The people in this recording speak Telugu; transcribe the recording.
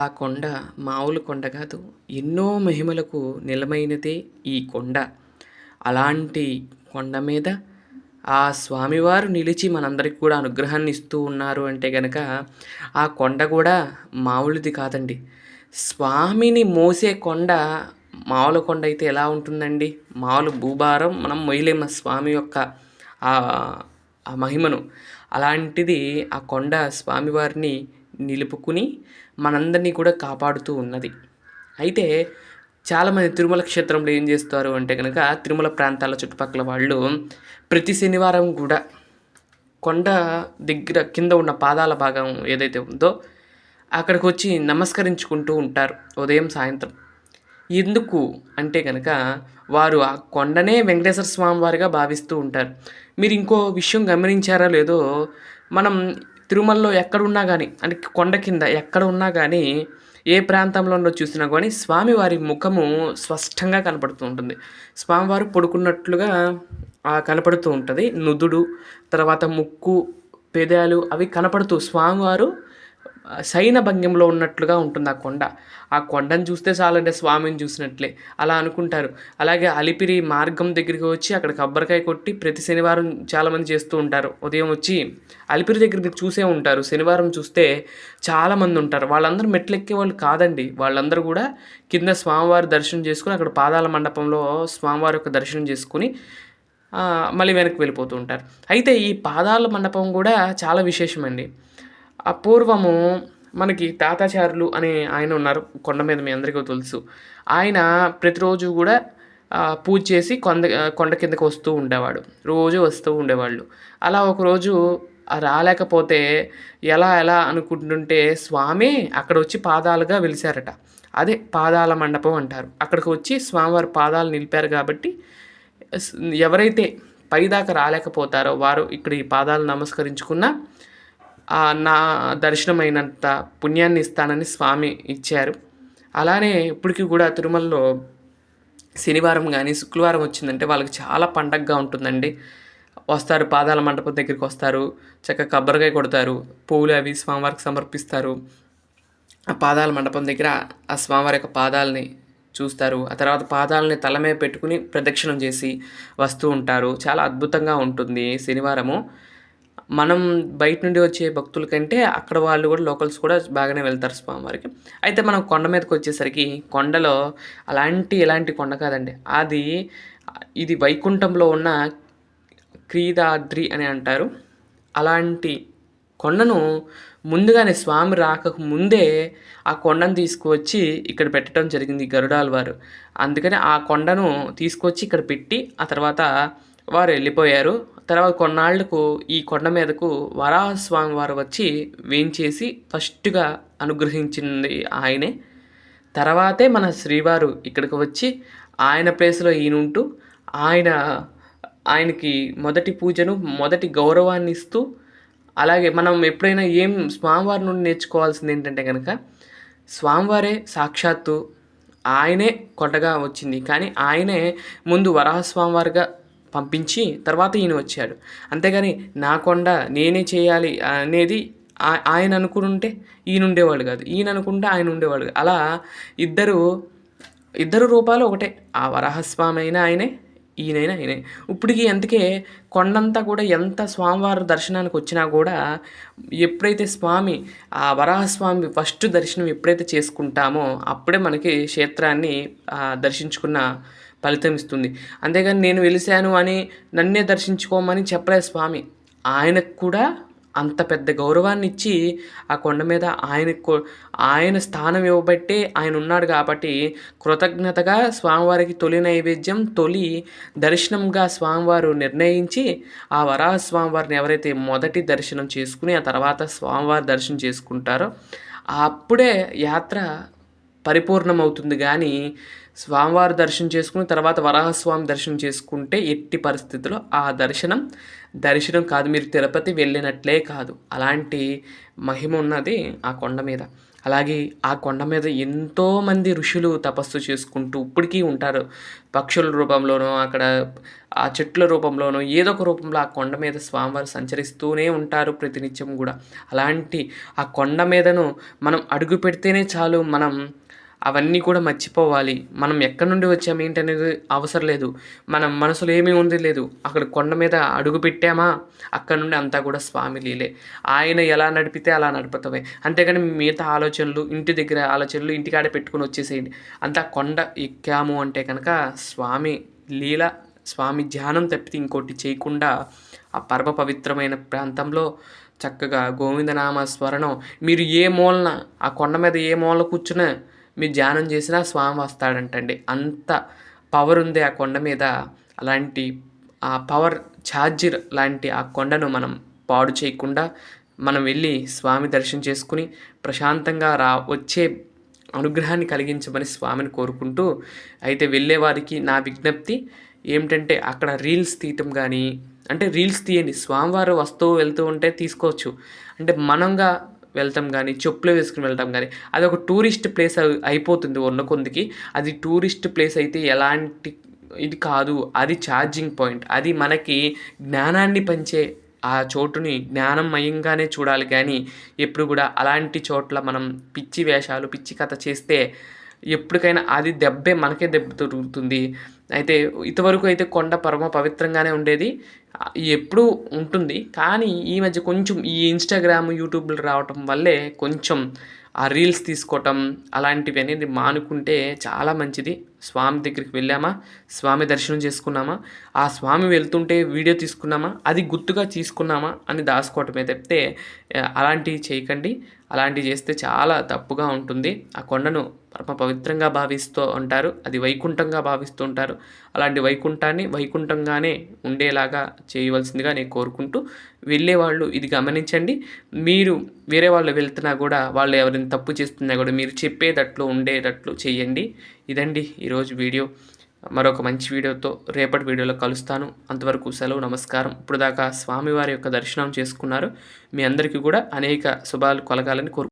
ఆ కొండ మామూలు కొండ కాదు. ఎన్నో మహిమలకు నిలమైనదే ఈ కొండ. అలాంటి కొండ మీద ఆ స్వామివారు నిలిచి మనందరికి కూడా అనుగ్రహాన్ని ఇస్తూ ఉన్నారు అంటే గనక, ఆ కొండ కూడా మామూలుది కాదండి. స్వామిని మోసే కొండ మామూలు కొండ అయితే ఎలా ఉంటుందండి? మామూలు భూభారం మనం మొయ్యలేము ఆ స్వామి యొక్క ఆహ్, ఆ మహిమను. అలాంటిది ఆ కొండ స్వామివారిని నిలుపుకుని మనందరినీ కూడా కాపాడుతూ ఉన్నది. అయితే చాలామంది తిరుమల క్షేత్రంలో ఏం చేస్తారు అంటే గనక, తిరుమల ప్రాంతాల చుట్టుపక్కల వాళ్ళు ప్రతి శనివారం కూడా కొండ దగ్గర కింద ఉన్న పాదాల భాగం ఏదైతే ఉందో అక్కడికొచ్చి నమస్కరించుకుంటూ ఉంటారు ఉదయం, సాయంత్రం. ఎందుకు అంటే గనక వారు ఆ కొండనే వెంకటేశ్వర స్వామి వారిగా భావిస్తూ ఉంటారు. మీరు ఇంకో విషయం గమనించారో లేదో, మనం తిరుమలలో ఎక్కడున్నా గానీ, అంటే కొండ కింద ఎక్కడ ఉన్నా గానీ, ఏ ప్రాంతంలోనో చూసినా గానీ స్వామివారి ముఖము స్పష్టంగా కనపడుతూ ఉంటుంది. స్వామివారు పడుకున్నట్లుగా కనపడుతూ ఉంటది. నుదుడు, తర్వాత ముక్కు, పెదాలు అవి కనపడుతూ స్వామివారు శయన భంగిమలో ఉన్నట్లుగా ఉంటుంది ఆ కొండ. ఆ కొండను చూస్తే చాలండి స్వామిని చూసినట్లే అలా అనుకుంటారు. అలాగే అలిపిరి మార్గం దగ్గరికి వచ్చి అక్కడ కొబ్బరికాయ కొట్టి ప్రతి శనివారం చాలామంది చేస్తూ ఉంటారు. ఉదయం వచ్చి అలిపిరి దగ్గర మీరు చూసే ఉంటారు. శనివారం చూస్తే చాలామంది ఉంటారు. వాళ్ళందరూ మెట్లెక్కేవాళ్ళు కాదండి. వాళ్ళందరూ కూడా కింద స్వామివారి దర్శనం చేసుకొని అక్కడ పాదాల మండపంలో స్వామివారి యొక్క దర్శనం చేసుకొని మళ్ళీ వెనక్కి వెళ్ళిపోతూ ఉంటారు. అయితే ఈ పాదాల మండపం కూడా చాలా విశేషమండి. పూర్వము మనకి తాతాచారులు అనే ఆయన ఉన్నారు కొండ మీద, మీ అందరికీ తెలుసు. ఆయన ప్రతిరోజు కూడా పూజ చేసి కొండ కిందకి వస్తూ ఉండేవాడు. రోజు వస్తూ ఉండేవాళ్ళు. అలా ఒకరోజు రాలేకపోతే ఎలా ఎలా అనుకుంటుంటే స్వామి అక్కడ వచ్చి పాదాలుగా వెలిసారట. అదే పాదాల మండపం అంటారు. అక్కడికి వచ్చి స్వామివారి పాదాలు నిలిపారు కాబట్టి స్ ఎవరైతే పైదాకా రాలేకపోతారో వారు ఇక్కడ ఈ పాదాలు నమస్కరించుకున్న నా దర్శనమైనంత పుణ్యాన్ని ఇస్తానని స్వామి ఇచ్చారు. అలానే ఇప్పటికి కూడా తిరుమలలో శనివారం గానీ, శుక్రవారం వచ్చిందంటే వాళ్ళకి చాలా పండగగా ఉంటుందండి. వస్తారు, పాదాల మండపం దగ్గరికి వస్తారు. చక్కగా కొబ్బరికాయ కొడతారు. పువ్వులు అవి స్వామివారికి సమర్పిస్తారు. ఆ పాదాల మండపం దగ్గర ఆ స్వామివారి యొక్క పాదాలని చూస్తారు. ఆ తర్వాత పాదాలని తల మీద పెట్టుకుని ప్రదక్షిణం చేసి వస్తూ ఉంటారు. చాలా అద్భుతంగా ఉంటుంది శనివారము. మనం బయట నుండి వచ్చే భక్తుల కంటే అక్కడ వాళ్ళు కూడా లోకల్స్ కూడా బాగానే వెళ్తారు స్వామివారికి. అయితే మనం కొండ మీదకొచ్చేసరికి కొండలో ఎలాంటి కొండ కాదండి. ఇది వైకుంఠంలో ఉన్న క్రీడాద్రి అని అంటారు. అలాంటి కొండను ముందుగానే స్వామి రాకకు ముందే ఆ కొండను తీసుకువచ్చి ఇక్కడ పెట్టడం జరిగింది గరుడాళ్వారు. అందుకని ఆ కొండను తీసుకొచ్చి ఇక్కడ పెట్టి ఆ తర్వాత వారు వెళ్ళిపోయారు. తర్వాత కొన్నాళ్లకు ఈ కొండ మీదకు వరాహస్వామి వారు వచ్చి వేంచేసి ఫస్ట్‌గా అనుగ్రహించింది ఆయనే. తర్వాతే మన శ్రీవారు ఇక్కడికి వచ్చి ఆయన ప్లేస్‌లో ఈయనుంటూ ఆయన ఆయనకి మొదటి పూజను, మొదటి గౌరవాన్ని ఇస్తూ, అలాగే మనం ఎప్పుడైనా స్వామివారి నుండి నేర్చుకోవాల్సింది ఏంటంటే గనక, స్వామివారే సాక్షాత్తు ఆయనే కొండగా వచ్చింది. కానీ ఆయనే ముందు వరాహస్వామివారుగా పంపించి తర్వాత ఈయన వచ్చాడు. అంతేగాని నా కొండ నేనే చేయాలి అనేది ఆయన అనుకునుంటే ఈయన ఉండేవాడు కాదు. ఈయన అనుకుంటే ఆయన ఉండేవాడు కాదు. అలా ఇద్దరు ఇద్దరు రూపాలు ఒకటే. ఆ వరాహస్వామి అయినా ఆయనే, ఈయనైనా ఆయనే. ఇప్పటికి అందుకే కొండంతా కూడా ఎంత స్వామివారి దర్శనానికి వచ్చినా కూడా ఎప్పుడైతే ఆ వరాహస్వామి ఫస్ట్ దర్శనం ఎప్పుడైతే చేసుకుంటామో అప్పుడే మనకి క్షేత్రాన్ని దర్శించుకున్న ఫలితం ఇస్తుంది. అంతేగాని నేను వెలిసాను అని నన్నే దర్శించుకోమని చెప్పలేదు స్వామి. ఆయనకు కూడా అంత పెద్ద గౌరవాన్ని ఇచ్చి ఆ కొండ మీద ఆయన స్థానం ఇవ్వబట్టే ఆయన ఉన్నాడు కాబట్టి కృతజ్ఞతగా స్వామివారికి తొలి నైవేద్యం, తొలి దర్శనంగా స్వామివారు నిర్ణయించి ఆ వరాహ స్వామివారిని ఎవరైతే మొదటి దర్శనం చేసుకుని ఆ తర్వాత స్వామివారి దర్శనం చేసుకుంటారో అప్పుడే యాత్ర పరిపూర్ణమవుతుంది. కానీ స్వామివారి దర్శనం చేసుకుని తర్వాత వరాహస్వామి దర్శనం చేసుకుంటే ఎట్టి పరిస్థితిలో ఆ దర్శనం కాదు, మీరు తిరుపతి వెళ్ళినట్లే కాదు. అలాంటి మహిమ ఉన్నది ఆ కొండ మీద. అలాగే ఆ కొండ మీద ఎంతోమంది ఋషులు తపస్సు చేసుకుంటూ ఇప్పటికీ ఉంటారు. పక్షుల రూపంలోనో, అక్కడ ఆ చెట్ల రూపంలోనో, ఏదో ఒక రూపంలో ఆ కొండ మీద స్వామివారు సంచరిస్తూనే ఉంటారు ప్రతినిత్యం గూడా. అలాంటి ఆ కొండ మీదను మనం అడుగు పెడితేనే చాలు, మనం అవన్నీ కూడా మర్చిపోవాలి. మనం ఎక్కడి నుండి వచ్చాము ఏంటనేది అవసరం లేదు. మన మనసులో ఏమీ ఉంది లేదు. అక్కడ కొండ మీద అడుగు పెట్టామా, అక్కడి నుండి అంతా కూడా స్వామి లీలే. ఆయన ఎలా నడిపితే అలా నడుపుతామే. అంతేగాని మిగతా ఆలోచనలు, ఇంటి దగ్గర ఆలోచనలు ఇంటికాడే పెట్టుకొని వచ్చేసేయండి. అంతా కొండ ఎక్కాము అంటే కనుక స్వామి లీల, స్వామి ధ్యానం తప్పితే ఇంకోటి చేయకుండా ఆ పరమ పవిత్రమైన ప్రాంతంలో చక్కగా గోవిందనామ స్మరణం, మీరు ఏ మూలన ఆ కొండ మీద ఏ మూల కూర్చున్నా మీరు ధ్యానం చేసినా స్వామి వస్తాడంటండి. అంత పవర్ ఉంది ఆ కొండ మీద. అలాంటి ఆ పవర్ ఛార్జర్ లాంటి ఆ కొండను మనం పాడు చేయకుండా మనం వెళ్ళి స్వామి దర్శనం చేసుకుని ప్రశాంతంగా వచ్చే అనుగ్రహాన్ని కలిగించమని స్వామిని కోరుకుంటూ, అయితే వెళ్ళేవారికి నా విజ్ఞప్తి ఏమిటంటే, అక్కడ రీల్స్ తీయటం కానీ, అంటే రీల్స్ తీయండి, స్వామివారు వస్తూ వెళ్తూ ఉంటే తీసుకోవచ్చు. అంటే మనంగా వెళ్తాం కానీ, చెప్పులు వేసుకుని వెళ్తాం కానీ, అదొక టూరిస్ట్ ప్లేస్ అయిపోతుంది ఉన్న కొందికి. అది టూరిస్ట్ ప్లేస్ అయితే ఎలాంటి ఇది కాదు. అది ఛార్జింగ్ పాయింట్. అది మనకి జ్ఞానాన్ని పంచే ఆ చోటుని జ్ఞానమయంగానే చూడాలి కానీ, ఎప్పుడు కూడా అలాంటి చోట్ల మనం పిచ్చి వేషాలు, పిచ్చి కథ చేస్తే ఎప్పటికైనా అది దెబ్బే, మనకే దెబ్బ తగులుతుంది. అయితే ఇంతవరకు అయితే కొండ పరమ పవిత్రంగానే ఉండేది. ఎప్పుడూ ఉంటుంది. కానీ ఈ మధ్య కొంచెం ఈ ఇన్‌స్టాగ్రామ్, యూట్యూబ్‌లు రావటం వల్లే కొంచెం ఆ రీల్స్ తీసుకోవటం అలాంటివి అనేది మానుకుంటే చాలా మంచిది. స్వామి దగ్గరికి వెళ్ళామా, స్వామి దర్శనం చేసుకున్నామా, ఆ స్వామి వెళ్తుంటే వీడియో తీసుకున్నామా, అది గుర్తుగా తీసుకున్నామా అని దాచుకోవటమే తప్పితే అలాంటివి చేయకండి. అలాంటివి చేస్తే చాలా తప్పుగా ఉంటుంది. ఆ కొండను పరమ పవిత్రంగా భావిస్తూ ఉంటారు. అది వైకుంఠంగా భావిస్తూ ఉంటారు. అలాంటి వైకుంఠాన్ని వైకుంఠంగానే ఉండేలాగా చేయవలసిందిగా నేను కోరుకుంటూ, వెళ్ళేవాళ్ళు ఇది గమనించండి. మీరు వేరే వాళ్ళు వెళ్తున్నా కూడా, వాళ్ళు ఎవరైనా తప్పు చేస్తున్నా కూడా మీరు చెప్పేటట్లు ఉండేటట్లు చేయండి. ఇదండి ఈరోజు వీడియో. మరొక మంచి వీడియోతో రేపటి వీడియోలో కలుస్తాను. అంతవరకు సెలవు, నమస్కారం. ఇప్పుడు దాకా స్వామివారి యొక్క దర్శనం చేసుకున్నారు. మీ అందరికీ కూడా అనేక శుభాలు కలగాలని